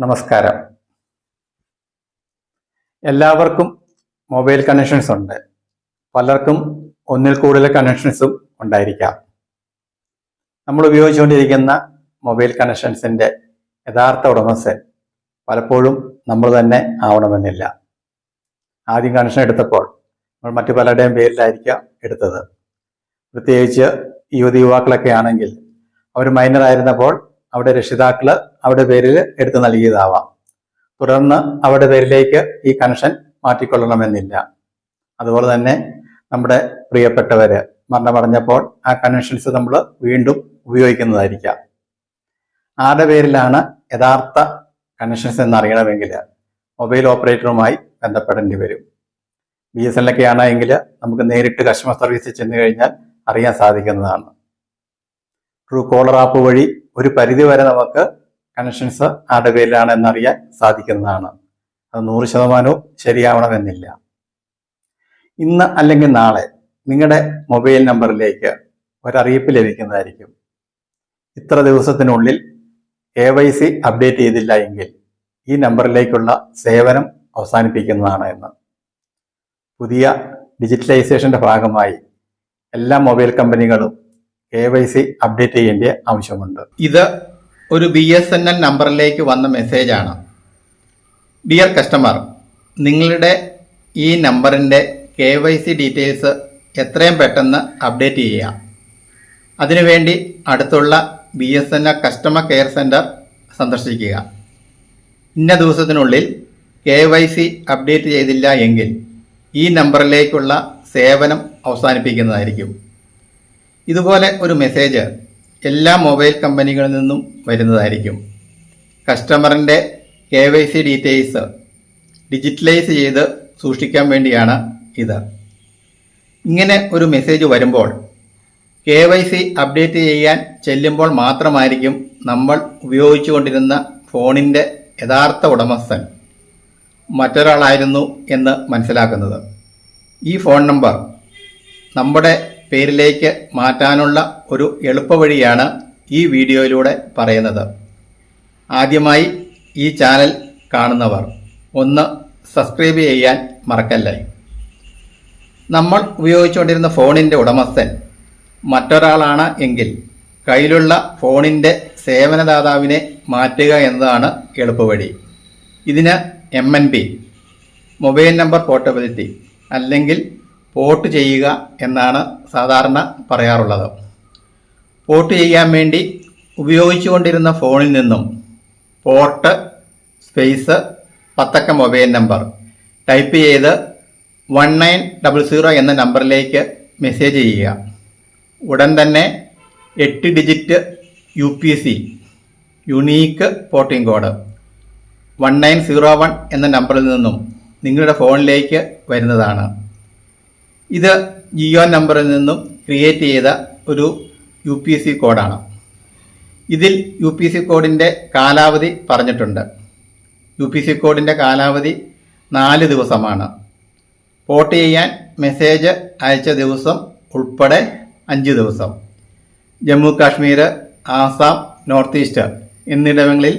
നമസ്കാരം. എല്ലാവർക്കും mobile connections ഉണ്ട്. പലർക്കും ഒന്നിൽ കൂടുതൽ കണക്ഷൻസും ഉണ്ടായിരിക്കാം. നമ്മൾ ഉപയോഗിച്ചുകൊണ്ടിരിക്കുന്ന മൊബൈൽ കണക്ഷൻസിൻ്റെ യഥാർത്ഥ ഉടമസ്ഥൻ പലപ്പോഴും നമ്മൾ തന്നെ ആവണമെന്നില്ല. ആദ്യം കണക്ഷൻ എടുത്തപ്പോൾ നമ്മൾ മറ്റു പലരുടെയും പേരിലായിരിക്കാം എടുത്തത്. പ്രത്യേകിച്ച് യുവതിയുവാക്കളൊക്കെ ആണെങ്കിൽ അവർ മൈനർ ആയിരുന്നപ്പോൾ അവരുടെ രക്ഷിതാക്കൾ അവരുടെ പേരിൽ എടുത്തു നൽകിയതാവാം. തുടർന്ന് അവരുടെ പേരിലേക്ക് ഈ കണക്ഷൻ മാറ്റിക്കൊള്ളണമെന്നില്ല. അതുപോലെ തന്നെ നമ്മുടെ പ്രിയപ്പെട്ടവര് മരണമടഞ്ഞപ്പോൾ ആ കണക്ഷൻസ് നമ്മൾ വീണ്ടും ഉപയോഗിക്കുന്നതായിരിക്കാം. ആരുടെ പേരിലാണ് യഥാർത്ഥ കണക്ഷൻസ് എന്നറിയണമെങ്കിൽ മൊബൈൽ ഓപ്പറേറ്ററുമായി ബന്ധപ്പെടേണ്ടി വരും. BSNL ഒക്കെ ആണെങ്കിൽ നമുക്ക് നേരിട്ട് കസ്റ്റമർ സർവീസിൽ ചെന്ന് കഴിഞ്ഞാൽ അറിയാൻ സാധിക്കുന്നതാണ്. ട്രൂ കോളർ ആപ്പ് വഴി ഒരു പരിധി വരെ നമുക്ക് കണക്ഷൻസ് ആരുടെ പേരിലാണ് എന്നറിയാൻ സാധിക്കുന്നതാണ്. അത് 100% ശരിയാവണമെന്നില്ല. ഇന്ന് അല്ലെങ്കിൽ നാളെ നിങ്ങളുടെ മൊബൈൽ നമ്പറിലേക്ക് ഒരറിയിപ്പ് ലഭിക്കുന്നതായിരിക്കും. ഇത്ര ദിവസത്തിനുള്ളിൽ KYC അപ്ഡേറ്റ് ചെയ്തില്ല എങ്കിൽ ഈ നമ്പറിലേക്കുള്ള സേവനം അവസാനിപ്പിക്കുന്നതാണ് എന്ന്. പുതിയ ഡിജിറ്റലൈസേഷന്റെ ഭാഗമായി എല്ലാ മൊബൈൽ കമ്പനികളും KYC അപ്ഡേറ്റ് ചെയ്യേണ്ട ആവശ്യമുണ്ട്. ഇത് ഒരു BSNL നമ്പറിലേക്ക് വന്ന മെസ്സേജാണ്. ഡിയർ കസ്റ്റമർ, നിങ്ങളുടെ ഈ നമ്പറിൻ്റെ KYC ഡീറ്റെയിൽസ് എത്രയും പെട്ടെന്ന് അപ്ഡേറ്റ് ചെയ്യുക. അതിനുവേണ്ടി അടുത്തുള്ള BSNL കസ്റ്റമർ കെയർ സെൻറ്റർ സന്ദർശിക്കുക. ഇന്ന ദിവസത്തിനുള്ളിൽ KYC അപ്ഡേറ്റ് ചെയ്തില്ല എങ്കിൽ ഈ നമ്പറിലേക്കുള്ള സേവനം അവസാനിപ്പിക്കുന്നതായിരിക്കും. ഇതുപോലെ ഒരു മെസ്സേജ് എല്ലാ മൊബൈൽ കമ്പനികളിൽ നിന്നും വരുന്നതായിരിക്കും. കസ്റ്റമറിൻ്റെ KYC ഡീറ്റെയിൽസ് ഡിജിറ്റലൈസ് ചെയ്ത് സൂക്ഷിക്കാൻ വേണ്ടിയാണ് ഇത്. ഇങ്ങനെ ഒരു മെസ്സേജ് വരുമ്പോൾ KYC അപ്ഡേറ്റ് ചെയ്യാൻ ചെല്ലുമ്പോൾ മാത്രമായിരിക്കും നമ്മൾ ഉപയോഗിച്ചുകൊണ്ടിരുന്ന ഫോണിൻ്റെ യഥാർത്ഥ ഉടമസ്ഥൻ മറ്റൊരാളായിരുന്നു എന്ന് മനസ്സിലാക്കുന്നത്. ഈ ഫോൺ നമ്പർ നമ്മുടെ പേരിലേക്ക് മാറ്റാനുള്ള ഒരു എളുപ്പവഴിയാണ് ഈ വീഡിയോയിലൂടെ പറയുന്നത്. ആദ്യമായി ഈ ചാനൽ കാണുന്നവർ ഒന്ന് സബ്സ്ക്രൈബ് ചെയ്യാൻ മറക്കല്ലേ. നമ്മൾ ഉപയോഗിച്ചുകൊണ്ടിരുന്ന ഫോണിൻ്റെ ഉടമസ്ഥൻ മറ്റൊരാളാണ് എങ്കിൽ കയ്യിലുള്ള ഫോണിൻ്റെ സേവനദാതാവിനെ മാറ്റുക എന്നതാണ് എളുപ്പവഴി. ഇതിന് MNP മൊബൈൽ നമ്പർ പോർട്ടബിലിറ്റി അല്ലെങ്കിൽ പോർട്ട് ചെയ്യുക എന്നാണ് സാധാരണ പറയാറുള്ളത്. പോർട്ട് ചെയ്യാൻ വേണ്ടി ഉപയോഗിച്ചുകൊണ്ടിരുന്ന ഫോണിൽ നിന്നും port space 10 mobile number type ചെയ്ത് 1900 എന്ന നമ്പറിലേക്ക് മെസ്സേജ് ചെയ്യുക. ഉടൻ തന്നെ 8 digit UPC unique porting code 1901 എന്ന നമ്പറിൽ നിന്നും നിങ്ങളുടെ ഫോണിലേക്ക് വരുന്നതാണ്. ഇത് ജിയോ നമ്പറിൽ നിന്നും ക്രിയേറ്റ് ചെയ്ത ഒരു UPC കോഡാണ്. ഇതിൽ UPC കോഡിൻ്റെ കാലാവധി പറഞ്ഞിട്ടുണ്ട്. UPC കോഡിൻ്റെ കാലാവധി 4 ദിവസമാണ്. പോർട്ട് ചെയ്യാൻ മെസ്സേജ് അയച്ച ദിവസം ഉൾപ്പെടെ 5 ദിവസം. ജമ്മു കാശ്മീർ, ആസാം, നോർത്ത് ഈസ്റ്റ് എന്നിവിടങ്ങളിൽ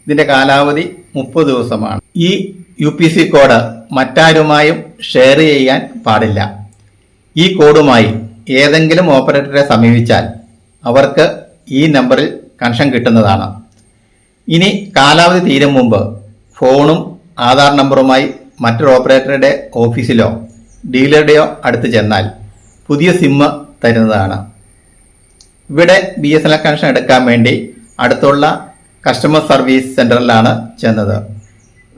ഇതിൻ്റെ കാലാവധി 30 ദിവസമാണ്. ഈ UPC കോഡ് മറ്റാരുമായും ഷെയർ ചെയ്യാൻ പാടില്ല. ഈ കോഡുമായി ഏതെങ്കിലും ഓപ്പറേറ്ററെ സമീപിച്ചാൽ അവർക്ക് ഈ നമ്പറിൽ കണക്ഷൻ കിട്ടുന്നതാണ്. ഇനി കാലാവധി തീരും മുമ്പ് ഫോണും ആധാർ നമ്പറുമായി മറ്റൊരു ഓപ്പറേറ്ററുടെ ഓഫീസിലോ ഡീലറുടെയോ അടുത്ത് ചെന്നാൽ പുതിയ സിം തരുന്നതാണ്. ഇവിടെ BSNL കണക്ഷൻ എടുക്കാൻ വേണ്ടി അടുത്തുള്ള കസ്റ്റമർ സർവീസ് സെൻറ്ററിലാണ് ചെന്നത്.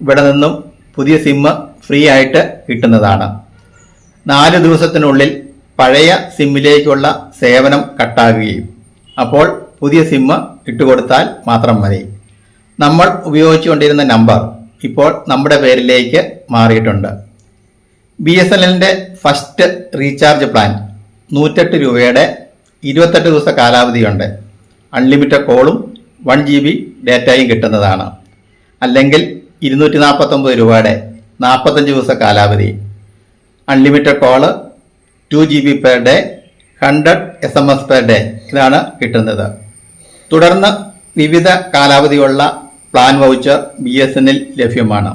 ഇവിടെ നിന്നും പുതിയ സിം ഫ്രീ ആയിട്ട് കിട്ടുന്നതാണ്. 4 ദിവസത്തിനുള്ളിൽ പഴയ സിമ്മിലേക്കുള്ള സേവനം കട്ടാകുകയും അപ്പോൾ പുതിയ സിം ഇട്ടുകൊടുത്താൽ മാത്രം മതി. നമ്മൾ ഉപയോഗിച്ചുകൊണ്ടിരുന്ന നമ്പർ ഇപ്പോൾ നമ്മുടെ പേരിലേക്ക് മാറിയിട്ടുണ്ട്. BSNLൻ്റെ ഫസ്റ്റ് റീചാർജ് പ്ലാൻ 108 രൂപയുടെ 28 ദിവസ കാലാവധിയുണ്ട്. അൺലിമിറ്റഡ് കോളും 1 GB ഡേറ്റയും കിട്ടുന്നതാണ്. അല്ലെങ്കിൽ 249 രൂപയുടെ 45 ദിവസ കാലാവധി, unlimited call 2 GB per day, 100 SMS per day ഇതാണ് കിട്ടുന്നത്. തുടർന്ന് വിവിധ കാലാവധിയുള്ള പ്ലാൻ വൗച്ചർ BSNL ലഭ്യമാണ്.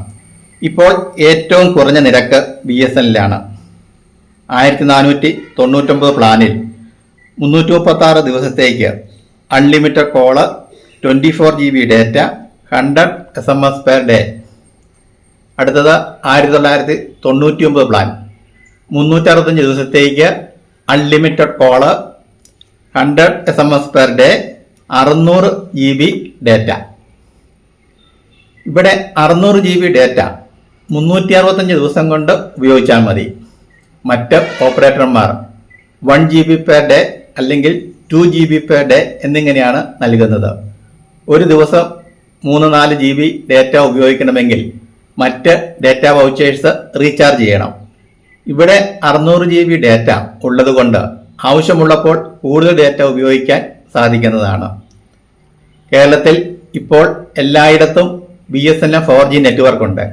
ഇപ്പോൾ ഏറ്റവും കുറഞ്ഞ നിരക്ക് BSNL-ലാണ്. 1499 പ്ലാനിൽ 336 ദിവസത്തേക്ക് unlimited call, 24 GB data, 100 SMS per day. അടുത്തത് 1999 പ്ലാൻ 365 ദിവസത്തേക്ക് unlimited call, 100 SMS per day, 600 GB data. ഇവിടെ 600 GB ഡേറ്റ 365 ദിവസം കൊണ്ട് ഉപയോഗിച്ചാൽ മതി. മറ്റ് ഓപ്പറേറ്റർമാർ 1 GB പെർ ഡേ അല്ലെങ്കിൽ 2 GB പെർ ഡേ എന്നിങ്ങനെയാണ് നൽകുന്നത്. ഒരു ദിവസം 3-4 GB ഡേറ്റ ഉപയോഗിക്കണമെങ്കിൽ മറ്റ് ഡേറ്റ വൗച്ചേഴ്സ് റീചാർജ് ചെയ്യണം. ഇവിടെ 600 GB ഡേറ്റ ഉള്ളതുകൊണ്ട് ആവശ്യമുള്ളപ്പോൾ കൂടുതൽ ഡേറ്റ ഉപയോഗിക്കാൻ സാധിക്കുന്നതാണ്. കേരളത്തിൽ ഇപ്പോൾ എല്ലായിടത്തും BSNL 4G നെറ്റ്വർക്ക് ഉണ്ട്.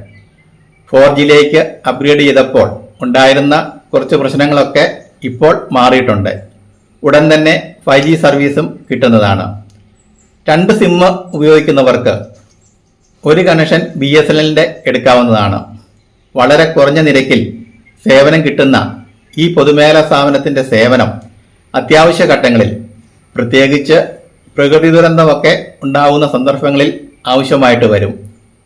4Gയിലേക്ക് അപ്ഗ്രേഡ് ചെയ്തപ്പോൾ ഉണ്ടായിരുന്ന കുറച്ച് പ്രശ്നങ്ങളൊക്കെ ഇപ്പോൾ മാറിയിട്ടുണ്ട്. ഉടൻ തന്നെ 5G സർവീസും കിട്ടുന്നതാണ്. 2 സിം ഉപയോഗിക്കുന്നവർക്ക് ഒരു കണക്ഷൻ BSNL-ന്റെ എടുക്കാവുന്നതാണ്. വളരെ കുറഞ്ഞ നിരക്കിൽ സേവനം കിട്ടുന്ന ഈ പൊതുമേഖലാ സ്ഥാപനത്തിന്റെ സേവനം അത്യാവശ്യ ഘട്ടങ്ങളിൽ, പ്രത്യേകിച്ച് പ്രകൃതി ദുരന്തമൊക്കെ ഉണ്ടാവുന്ന സന്ദർഭങ്ങളിൽ ആവശ്യമായിട്ട് വരും.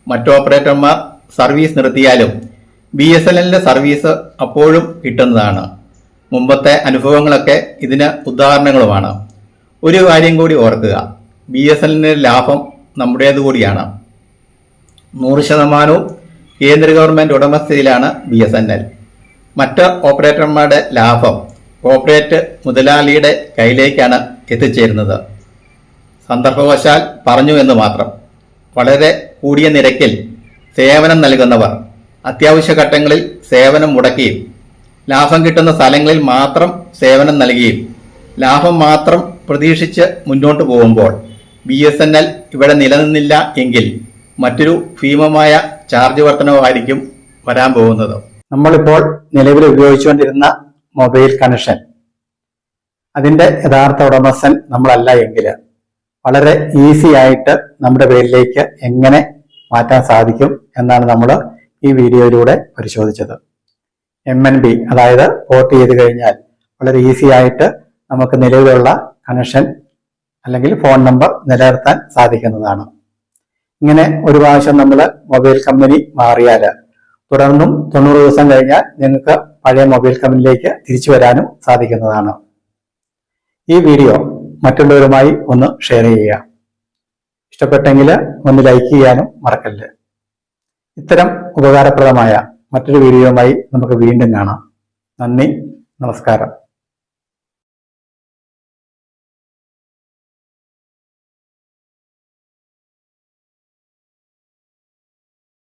മറ്റു ഓപ്പറേറ്റർമാർ സർവീസ് നിർത്തിയാലും BSNL-ന്റെ സർവീസ് അപ്പോഴും കിട്ടുന്നതാണ്. മുമ്പത്തെ അനുഭവങ്ങളൊക്കെ ഇതിന് ഉദാഹരണങ്ങളുമാണ്. ഒരു കാര്യം കൂടി ഓർക്കുക, BSNL-ന്റെ ലാഭം നമ്മുടേതുകൂടിയാണ്. 100% കേന്ദ്ര ഗവൺമെന്റ് ഉടമസ്ഥതയിലാണ് BSNL. മറ്റ് ഓപ്പറേറ്റർമാരുടെ ലാഭം കോർപ്പറേറ്റ് മുതലാളിയുടെ കയ്യിലേക്കാണ് എത്തിച്ചേരുന്നത്. സന്ദർഭവശാൽ പറഞ്ഞു എന്ന് മാത്രം. വളരെ കൂടിയ നിരക്കിൽ സേവനം നൽകുന്നവർ അത്യാവശ്യ ഘട്ടങ്ങളിൽ സേവനം മുടക്കുകയും ലാഭം കിട്ടുന്ന സ്ഥലങ്ങളിൽ മാത്രം സേവനം നൽകുകയും ലാഭം മാത്രം പ്രതീക്ഷിച്ച് മുന്നോട്ട് പോകുമ്പോൾ BSNL ഇവിടെ നിലനിന്നില്ല എങ്കിൽ മറ്റൊരു ഭീമമായ ചാർജ് വർധനവായിരിക്കും വരാൻ പോകുന്നത്. നമ്മളിപ്പോൾ നിലവിൽ ഉപയോഗിച്ചുകൊണ്ടിരുന്ന മൊബൈൽ കണക്ഷൻ അതിന്റെ യഥാർത്ഥ ഉടമസ്ഥൻ നമ്മളല്ല എങ്കിൽ വളരെ ഈസി ആയിട്ട് നമ്മുടെ പേരിലേക്ക് എങ്ങനെ മാറ്റാൻ സാധിക്കും എന്നാണ് നമ്മൾ ഈ വീഡിയോയിലൂടെ പരിശോധിച്ചത്. MNB അതായത് പോർട്ട് ചെയ്ത് കഴിഞ്ഞാൽ വളരെ ഈസി ആയിട്ട് നമുക്ക് നിലവിലുള്ള കണക്ഷൻ അല്ലെങ്കിൽ ഫോൺ നമ്പർ നിലനിർത്താൻ സാധിക്കുന്നതാണ്. ഇങ്ങനെ ഒരു പ്രാവശ്യം നമ്മൾ മൊബൈൽ കമ്പനി മാറിയാൽ തുടർന്നും 90 ദിവസം കഴിഞ്ഞാൽ നിങ്ങൾക്ക് പഴയ മൊബൈൽ കമ്പനിയിലേക്ക് തിരിച്ചു വരാനും സാധിക്കുന്നതാണ്. ഈ വീഡിയോ മറ്റുള്ളവരുമായി ഒന്ന് ഷെയർ ചെയ്യുക. ഇഷ്ടപ്പെട്ടെങ്കിൽ ഒന്ന് ലൈക്ക് ചെയ്യാനും മറക്കല്ല്. ഇത്തരം ഉപകാരപ്രദമായ മറ്റൊരു വീഡിയോയുമായി നമുക്ക് വീണ്ടും കാണാം. നന്ദി, നമസ്കാരം.